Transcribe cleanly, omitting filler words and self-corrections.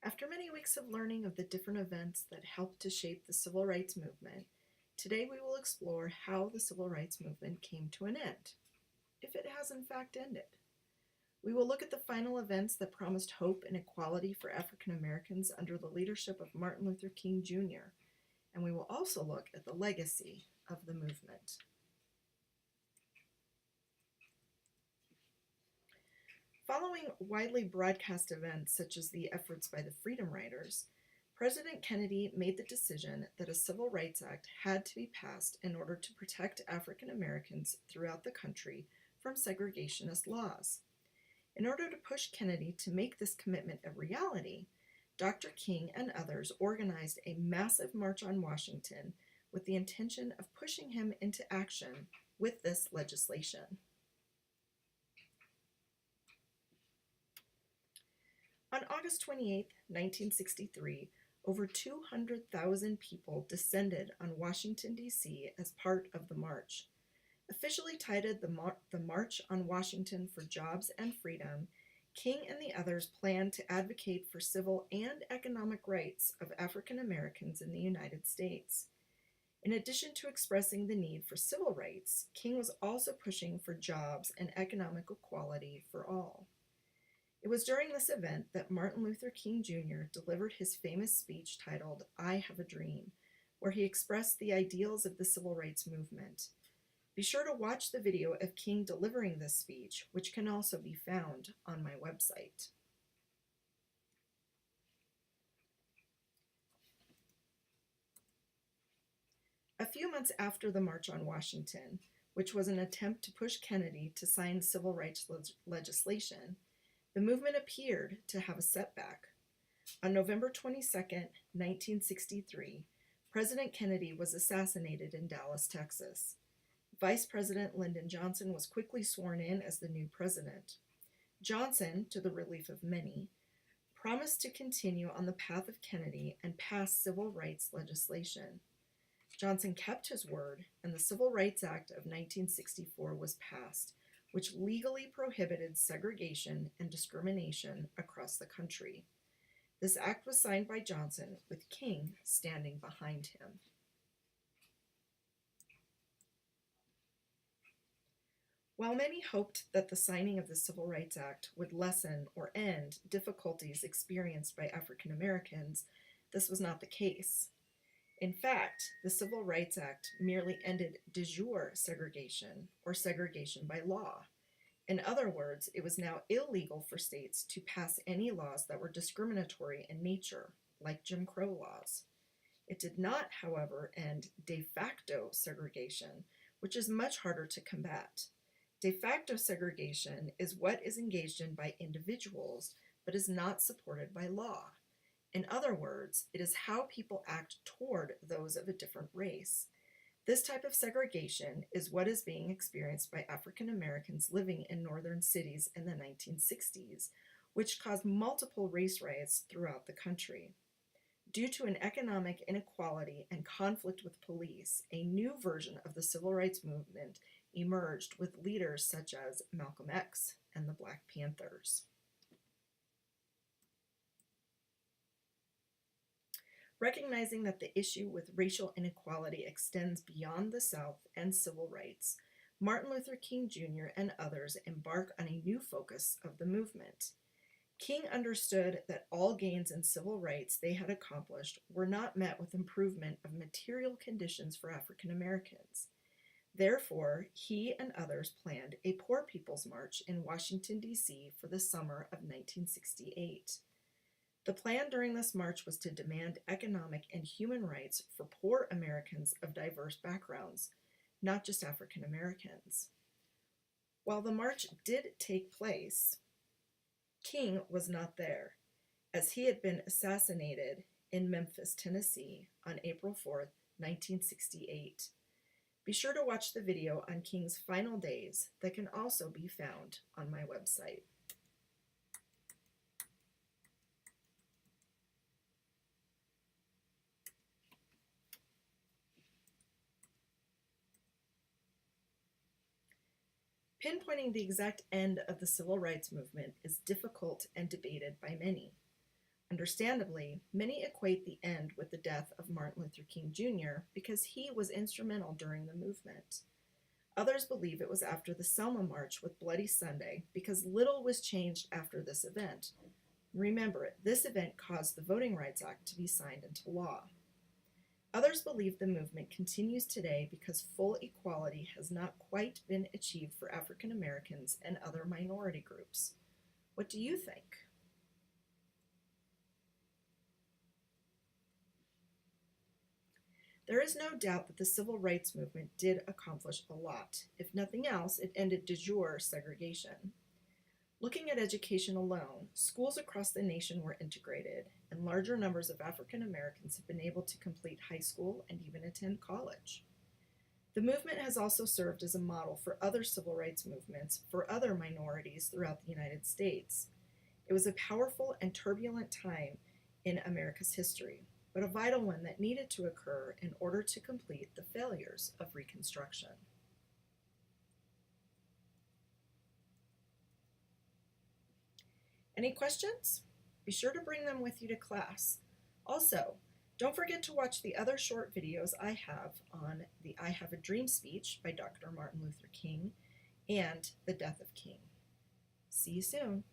After many weeks of learning of the different events that helped to shape the civil rights movement, today we will explore how the civil rights movement came to an end, if it has in fact ended. We will look at the final events that promised hope and equality for African Americans under the leadership of Martin Luther King Jr., and we will also look at the legacy of the movement. Following widely broadcast events such as the efforts by the Freedom Riders, President Kennedy made the decision that a Civil Rights Act had to be passed in order to protect African Americans throughout the country from segregationist laws. In order to push Kennedy to make this commitment a reality, Dr. King and others organized a massive march on Washington with the intention of pushing him into action with this legislation. On August 28, 1963, over 200,000 people descended on Washington, D.C. as part of the march. Officially titled the March on Washington for Jobs and Freedom, King and the others planned to advocate for civil and economic rights of African Americans in the United States. In addition to expressing the need for civil rights, King was also pushing for jobs and economic equality for all. It was during this event that Martin Luther King Jr. delivered his famous speech titled "I Have a Dream," where he expressed the ideals of the civil rights movement. Be sure to watch the video of King delivering this speech, which can also be found on my website. A few months after the March on Washington, which was an attempt to push Kennedy to sign civil rights legislation, the movement appeared to have a setback. On November 22, 1963, President Kennedy was assassinated in Dallas, Texas. Vice President Lyndon Johnson was quickly sworn in as the new president. Johnson, to the relief of many, promised to continue on the path of Kennedy and pass civil rights legislation. Johnson kept his word, and the Civil Rights Act of 1964 was passed, which legally prohibited segregation and discrimination across the country. This act was signed by Johnson, with King standing behind him. While many hoped that the signing of the Civil Rights Act would lessen or end difficulties experienced by African Americans, this was not the case. In fact, the Civil Rights Act merely ended de jure segregation, or segregation by law. In other words, it was now illegal for states to pass any laws that were discriminatory in nature, like Jim Crow laws. It did not, however, end de facto segregation, which is much harder to combat. De facto segregation is what is engaged in by individuals, but is not supported by law. In other words, it is how people act toward those of a different race. This type of segregation is what is being experienced by African Americans living in northern cities in the 1960s, which caused multiple race riots throughout the country. Due to an economic inequality and conflict with police, a new version of the civil rights movement emerged with leaders such as Malcolm X and the Black Panthers. Recognizing that the issue with racial inequality extends beyond the South and civil rights, Martin Luther King Jr. and others embark on a new focus of the movement. King understood that all gains in civil rights they had accomplished were not met with improvement of material conditions for African Americans. Therefore, he and others planned a Poor People's March in Washington, D.C. for the summer of 1968. The plan during this march was to demand economic and human rights for poor Americans of diverse backgrounds, not just African Americans. While the march did take place, King was not there, as he had been assassinated in Memphis, Tennessee on April 4, 1968. Be sure to watch the video on King's final days that can also be found on my website. Pinpointing the exact end of the civil rights movement is difficult and debated by many. Understandably, many equate the end with the death of Martin Luther King Jr. because he was instrumental during the movement. Others believe it was after the Selma March with Bloody Sunday because little was changed after this event. Remember, this event caused the Voting Rights Act to be signed into law. Others believe the movement continues today because full equality has not quite been achieved for African Americans and other minority groups. What do you think? There is no doubt that the civil rights movement did accomplish a lot. If nothing else, it ended de jure segregation. Looking at education alone, schools across the nation were integrated, and larger numbers of African Americans have been able to complete high school and even attend college. The movement has also served as a model for other civil rights movements for other minorities throughout the United States. It was a powerful and turbulent time in America's history, but a vital one that needed to occur in order to complete the failures of Reconstruction. Any questions? Be sure to bring them with you to class. Also, don't forget to watch the other short videos I have on the I Have a Dream speech by Dr. Martin Luther King and the death of King. See you soon.